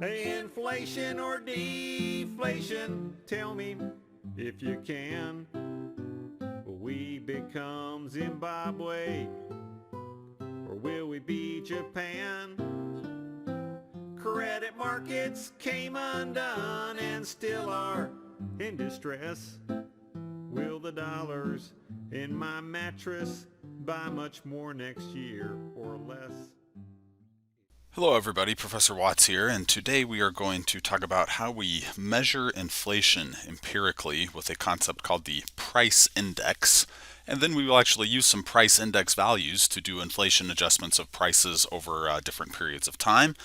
Inflation or deflation, tell me if you can. Will we become Zimbabwe or will we be Japan? Credit markets came undone and still are in distress. Will the dollars in my mattress buy much more next year or less? Hello everybody, Professor Watts here, and today we are going to talk about how we measure inflation empirically with a concept called the price index. And then we will actually use some price index values to do inflation adjustments of prices over different periods of time.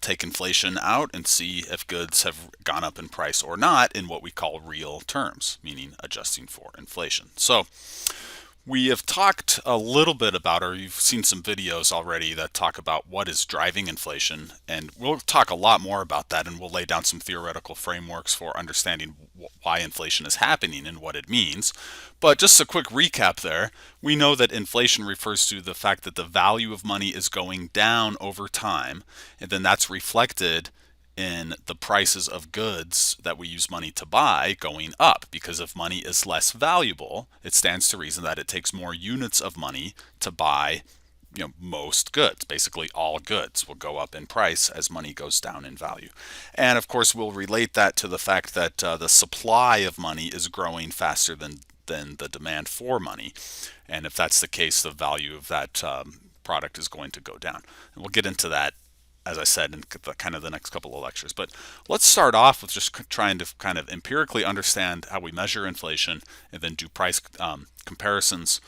Take inflation out and see if goods have gone up in price or not in what we call real terms, meaning adjusting for inflation. So we have talked a little bit about, or you've seen some videos already that talk about what is driving inflation, and we'll talk a lot more about that, and we'll lay down some theoretical frameworks for understanding why inflation is happening and what it means. But just a quick recap there, we know that inflation refers to the fact that the value of money is going down over time, and then that's reflected in the prices of goods that we use money to buy going up, because if money is less valuable, it stands to reason that it takes more units of money to buy most goods. Basically all goods will go up in price as money goes down in value. And of course we'll relate that to the fact that the supply of money is growing faster than the demand for money, and if that's the case, the value of that product is going to go down. And we'll get into that, as I said, in the next couple of lectures. But let's start off with just trying to kind of empirically understand how we measure inflation and then do price comparisons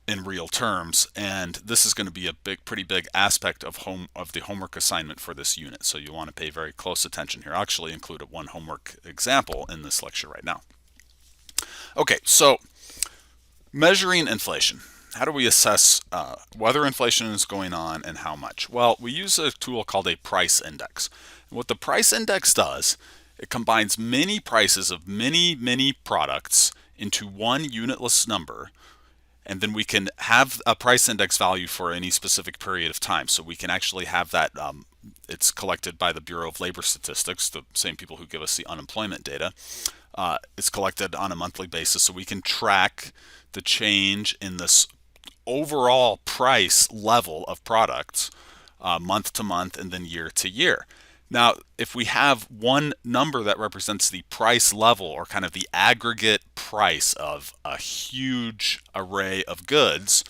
in real terms. And this is going to be a pretty big aspect of the homework assignment for this unit. So you want to pay very close attention here. I'll actually include one homework example in this lecture right now. Okay, so measuring inflation. How do we assess whether inflation is going on and how much? Well, we use a tool called a price index. And what the price index does, it combines many prices of many products into one unitless number, and then we can have a price index value for any specific period of time. So we can actually have that, it's collected by the Bureau of Labor Statistics, the same people who give us the unemployment data. It's collected on a monthly basis, so we can track the change in this overall price level of products month to month and then year to year. Now, if we have one number that represents the price level, or kind of the aggregate price of a huge array of goods,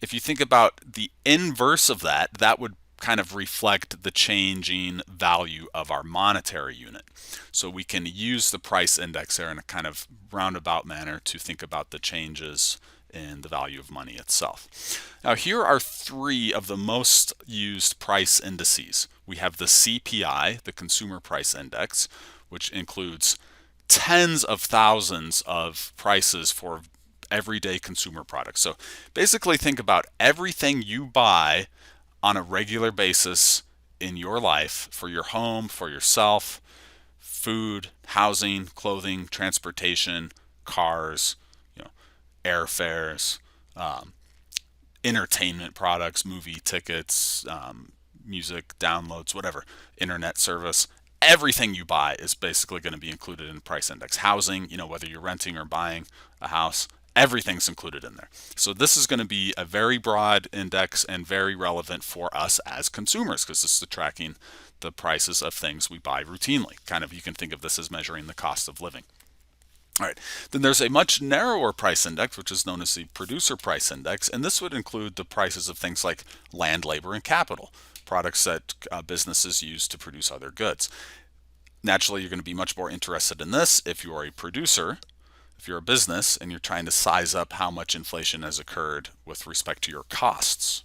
if you think about the inverse of that, that would kind of reflect the changing value of our monetary unit. So we can use the price index there in a kind of roundabout manner to think about the changes in the value of money itself. Now, here are three of the most used price indices. We have the CPI, the Consumer Price Index, which includes tens of thousands of prices for everyday consumer products. So basically think about everything you buy on a regular basis in your life, for your home, for yourself, food, housing, clothing, transportation, cars, airfares, entertainment products, movie tickets, music downloads, whatever, internet service. Everything you buy is basically going to be included in the price index. Housing, whether you're renting or buying a house, everything's included in there. So this is going to be a very broad index and very relevant for us as consumers, because this is tracking the prices of things we buy routinely. Kind of, you can think of this as measuring the cost of living. All right, then there's a much narrower price index, which is known as the Producer Price Index, and this would include the prices of things like land, labor, and capital, products that businesses use to produce other goods. Naturally, you're going to be much more interested in this if you are a producer, if you're a business, and you're trying to size up how much inflation has occurred with respect to your costs.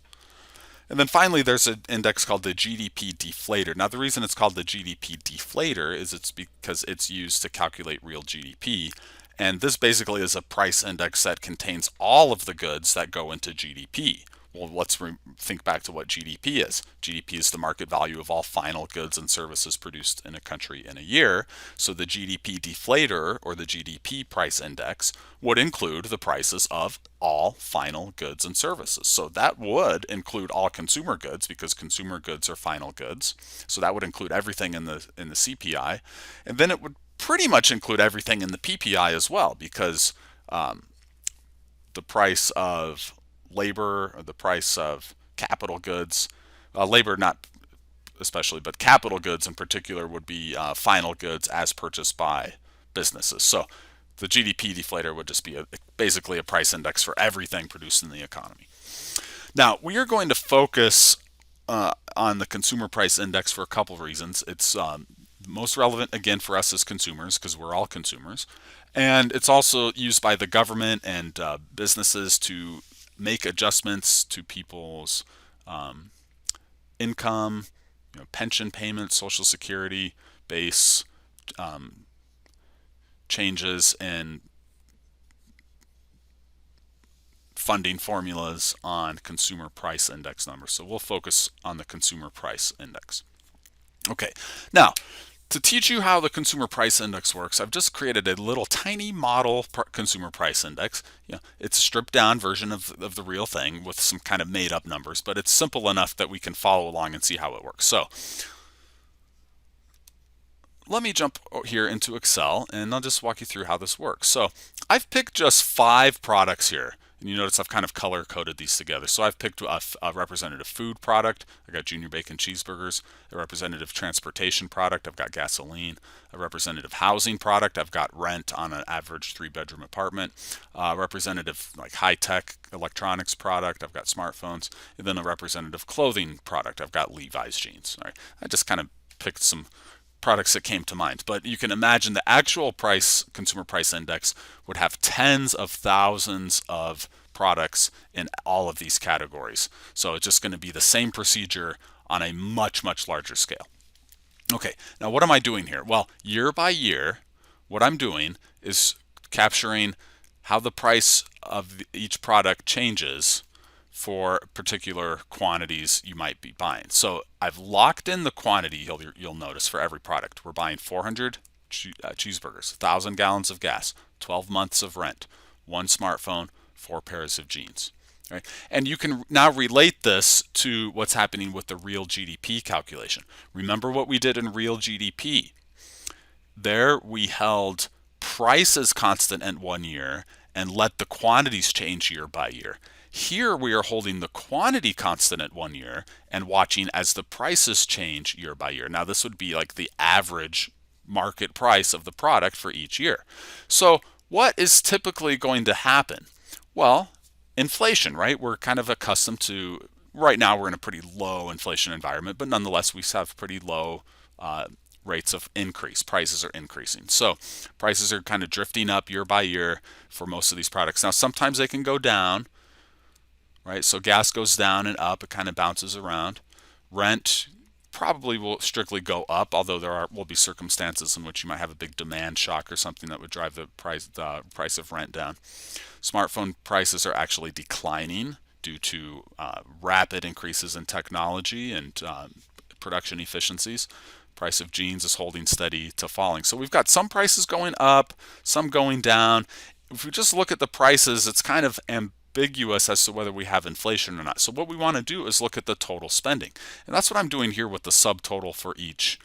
And then finally, there's an index called the GDP deflator. Now, the reason it's called the GDP deflator is it's because it's used to calculate real GDP. And this basically is a price index that contains all of the goods that go into GDP. Well, let's think back to what GDP is. GDP is the market value of all final goods and services produced in a country in a year. So the GDP deflator, or the GDP price index, would include the prices of all final goods and services. So that would include all consumer goods, because consumer goods are final goods. So that would include everything in the CPI, and then it would pretty much include everything in the PPI as well, because the price of labor, or the price of capital goods, labor not especially, but capital goods in particular would be final goods as purchased by businesses. So the GDP deflator would just be basically a price index for everything produced in the economy. Now, we are going to focus on the consumer price index for a couple of reasons. It's most relevant, again, for us as consumers, because we're all consumers. And it's also used by the government and businesses to make adjustments to people's income, pension payments, Social Security base, changes in funding formulas on consumer price index numbers. So we'll focus on the consumer price index. Okay, now, to teach you how the consumer price index works, I've just created a little tiny model consumer price index. It's a stripped down version of the real thing with some kind of made up numbers, but it's simple enough that we can follow along and see how it works. So let me jump here into Excel, and I'll just walk you through how this works. So I've picked just 5 products here. And you notice I've kind of color coded these together. So I've picked a representative food product. I got Junior Bacon cheeseburgers. A representative transportation product. I've got gasoline. A representative housing product. I've got rent on an average 3-bedroom apartment. A representative like high-tech electronics product. I've got smartphones. And then a representative clothing product. I've got Levi's jeans. All right. I just kind of picked some products that came to mind, but you can imagine the actual consumer price index would have tens of thousands of products in all of these categories. So it's just going to be the same procedure on a much, much larger scale. Okay, now what am I doing here? Well, year by year, what I'm doing is capturing how the price of each product changes for particular quantities you might be buying. So I've locked in the quantity, you'll notice, for every product. We're buying 400 cheeseburgers, 1,000 gallons of gas, 12 months of rent, 1 smartphone, 4 pairs of jeans. Right? And you can now relate this to what's happening with the real GDP calculation. Remember what we did in real GDP. There we held prices constant at 1 year and let the quantities change year by year. Here we are holding the quantity constant at 1 year and watching as the prices change year by year. Now this would be like the average market price of the product for each year. So what is typically going to happen? Well, inflation, right? We're kind of accustomed to, right now we're in a pretty low inflation environment, but nonetheless we have pretty low rates of increase. Prices are increasing. So prices are kind of drifting up year by year for most of these products. Now sometimes they can go down. Right, so gas goes down and up, it kind of bounces around. Rent probably will strictly go up, although will be circumstances in which you might have a big demand shock or something that would drive the price of rent down. Smartphone prices are actually declining due to rapid increases in technology and production efficiencies. Price of jeans is holding steady to falling. So we've got some prices going up, some going down. If we just look at the prices, it's kind of ambiguous as to whether we have inflation or not. So what we want to do is look at the total spending. And that's what I'm doing here with the subtotal for each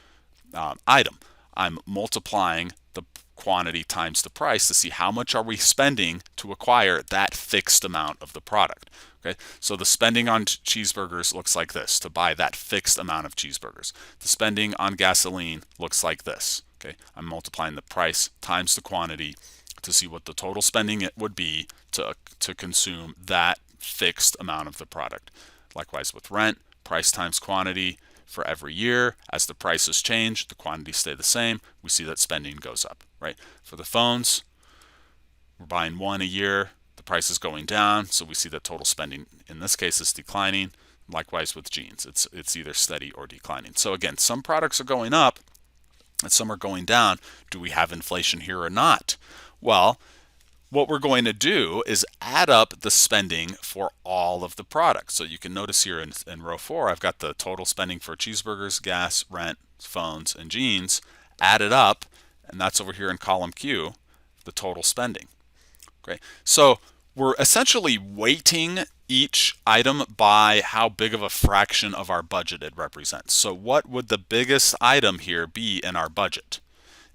item. I'm multiplying the quantity times the price to see how much are we spending to acquire that fixed amount of the product. Okay, so the spending on cheeseburgers looks like this, to buy that fixed amount of cheeseburgers. The spending on gasoline looks like this. Okay, I'm multiplying the price times the quantity to see what the total spending it would be to consume that fixed amount of the product. Likewise with rent, price times quantity for every year. As the prices change, the quantities stay the same. We see that spending goes up, right? For the phones, we're buying 1 a year. The price is going down, so we see that total spending in this case is declining. Likewise with jeans, it's either steady or declining. So again, some products are going up and some are going down. Do we have inflation here or not? Well, what we're going to do is add up the spending for all of the products. So you can notice here in row 4, I've got the total spending for cheeseburgers, gas, rent, phones, and jeans added up, and that's over here in column Q, the total spending. Okay, so we're essentially weighting each item by how big of a fraction of our budget it represents. So what would the biggest item here be in our budget?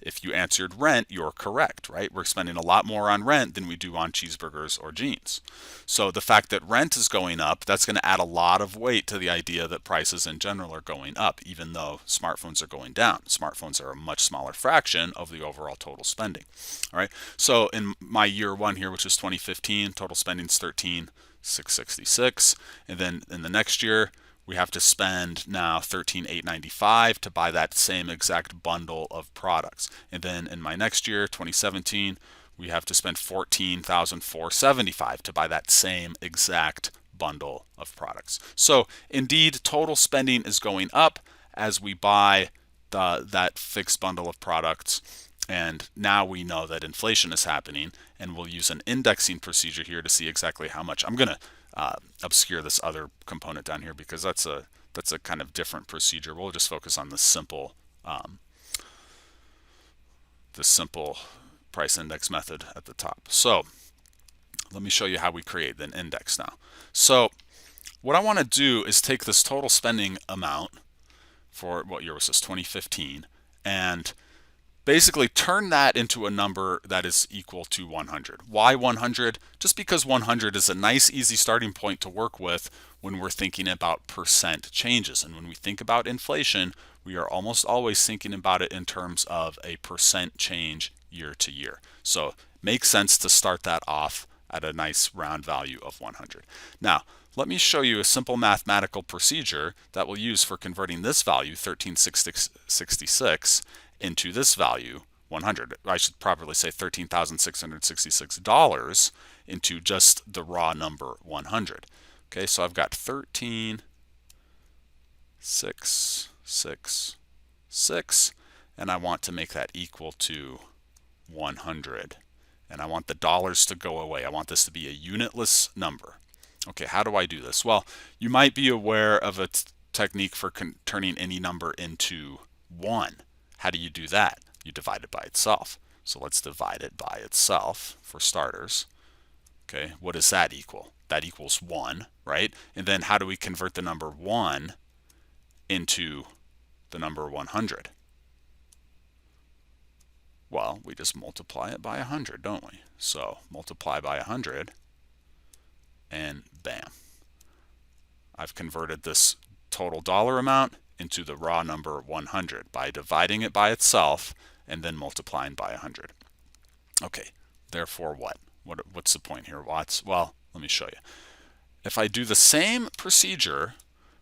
If you answered rent, you're correct, right? We're spending a lot more on rent than we do on cheeseburgers or jeans. So the fact that rent is going up, that's going to add a lot of weight to the idea that prices in general are going up, even though smartphones are going down. Smartphones are a much smaller fraction of the overall total spending. All right. So in my year 1 here, which is 2015, total spending is $13,666, and then in the next year, we have to spend now $13,895 to buy that same exact bundle of products. And then in my next year, 2017, we have to spend $14,475 to buy that same exact bundle of products. So indeed, total spending is going up as we buy that fixed bundle of products. And now we know that inflation is happening, and we'll use an indexing procedure here to see exactly how much. I'm going to obscure this other component down here because that's a kind of different procedure. We'll just focus on the simple price index method at the top. So let me show you how we create an index now. So what I want to do is take this total spending amount for, what year was this, 2015, and basically turn that into a number that is equal to 100. Why 100? Just because 100 is a nice, easy starting point to work with when we're thinking about percent changes. And when we think about inflation, we are almost always thinking about it in terms of a percent change year to year. So it makes sense to start that off at a nice round value of 100. Now, let me show you a simple mathematical procedure that we'll use for converting this value, 13,666, into this value, 100. I should probably say $13,666 into just the raw number 100. Okay, so I've got 13,666, and I want to make that equal to 100. And I want the dollars to go away. I want this to be a unitless number. Okay, how do I do this? Well, you might be aware of a technique for turning any number into 1. How do you do that? You divide it by itself. So let's divide it by itself for starters. Okay, what does that equal? That equals 1, right? And then how do we convert the number 1 into the number 100? Well, we just multiply it by 100, don't we? So multiply by 100, and bam. I've converted this total dollar amount into the raw number 100 by dividing it by itself and then multiplying by 100. Okay, therefore what? What's the point here, Watts? Well, let me show you. If I do the same procedure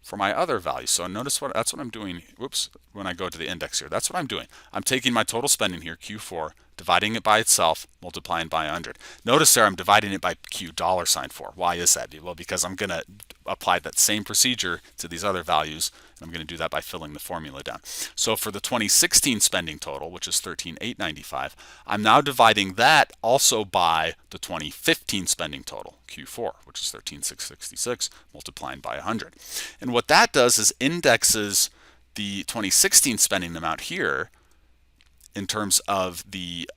for my other values, so notice that's what I'm doing. Whoops, when I go to the index here, that's what I'm doing. I'm taking my total spending here, Q4, dividing it by itself, multiplying by 100. Notice there I'm dividing it by Q $4. Why is that? Well, because I'm going to apply that same procedure to these other values, and I'm going to do that by filling the formula down. So for the 2016 spending total, which is $13,895, I'm now dividing that also by the 2015 spending total, Q4, which is $13,666, multiplying by 100. And what that does is indexes the 2016 spending amount here in terms of the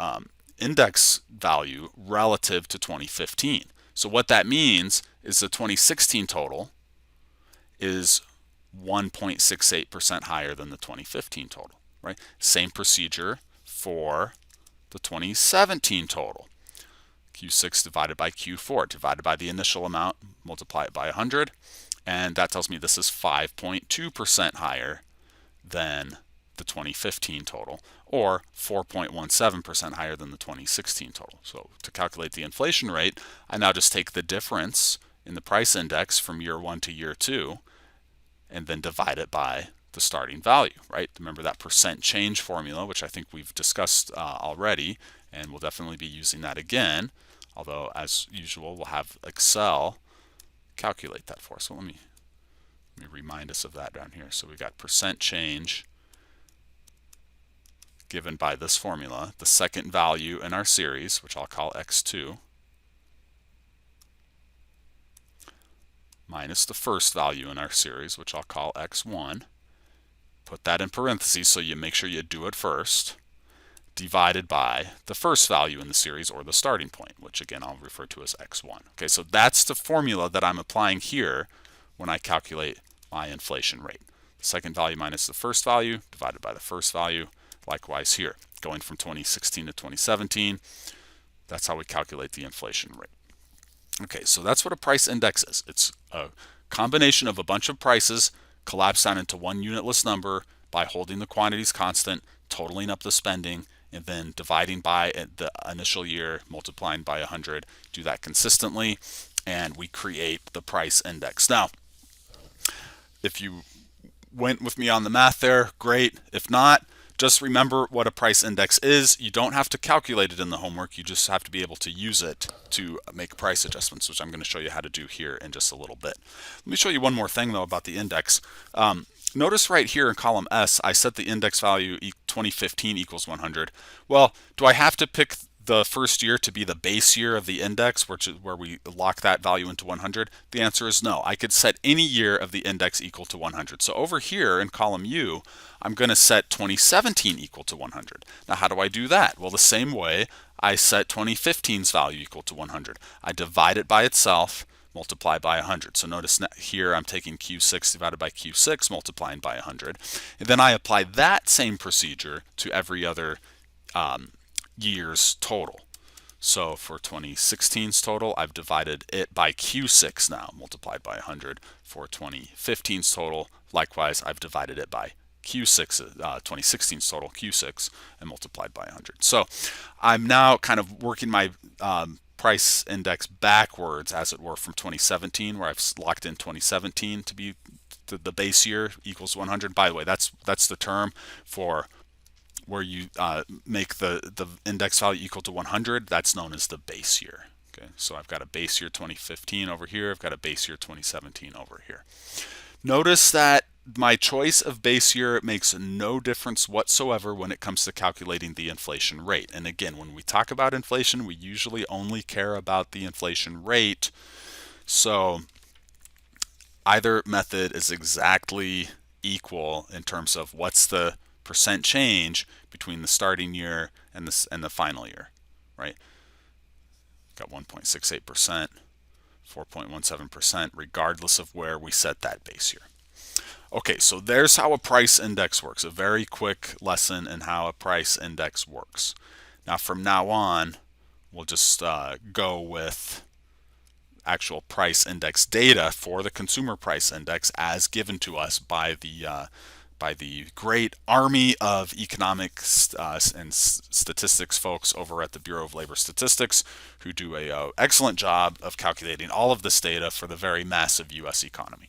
index value relative to 2015. So what that means is the 2016 total is 1.68% higher than the 2015 total, right? Same procedure for the 2017 total. Q6 divided by Q4, divided by the initial amount, multiply it by 100, and that tells me this is 5.2% higher than the 2015 total, or 4.17% higher than the 2016 total. So to calculate the inflation rate, I now just take the difference in the price index from year 1 to year 2 and then divide it by the starting value, right? Remember that percent change formula, which I think we've discussed already, and we'll definitely be using that again, although as usual we'll have Excel calculate that for us. So let me remind us of that down here. So we got percent change given by this formula, the second value in our series, which I'll call x2, minus the first value in our series, which I'll call x1. Put that in parentheses so you make sure you do it first, divided by the first value in the series, or the starting point, which again I'll refer to as x1. Okay, so that's the formula that I'm applying here when I calculate my inflation rate. The second value minus the first value divided by the first value. Likewise here, going from 2016 to 2017, that's how we calculate the inflation rate. Okay, so that's what a price index is. It's a combination of a bunch of prices collapsed down into one unitless number by holding the quantities constant, totaling up the spending, and then dividing by the initial year, multiplying by 100. Do that consistently, and we create the price index. Now, if you went with me on the math there, great. If not, just remember what a price index is. You don't have to calculate it in the homework. You just have to be able to use it to make price adjustments, which I'm going to show you how to do here in just a little bit. Let me show you one more thing, though, about the index. Notice right here in column S, I set the index value 2015 equals 100. Well, do I have to pick the first year to be the base year of the index, which is where we lock that value into 100? The answer is no. I could set any year of the index equal to 100. So over here in column U, I'm going to set 2017 equal to 100. Now, how do I do that? Well, the same way I set 2015's value equal to 100. I divide it by itself, multiply by 100. So notice here I'm taking Q6 divided by Q6, multiplying by 100. And then I apply that same procedure to every other year's total. So for 2016's total, I've divided it by Q6 now, multiplied by 100. For 2015's total, likewise, I've divided it by Q6, 2016's total, Q6, and multiplied by 100. So I'm now kind of working my price index backwards, as it were, from 2017, where I've locked in 2017 to be the base year equals 100. By the way, that's the term for where you make the index value equal to 100. That's known as the base year. Okay, so I've got a base year 2015 over here. I've got a base year 2017 over here. Notice that my choice of base year makes no difference whatsoever when it comes to calculating the inflation rate. And again, when we talk about inflation, we usually only care about the inflation rate. So either method is exactly equal in terms of what's the percent change between the starting year and the final year, right? Got 1.68%, 4.17%, regardless of where we set that base year. Okay, so there's how a price index works. A very quick lesson in how a price index works. Now, from now on, we'll just go with actual price index data for the consumer price index as given to us by the great army of economics and statistics folks over at the Bureau of Labor Statistics, who do an excellent job of calculating all of this data for the very massive U.S. economy.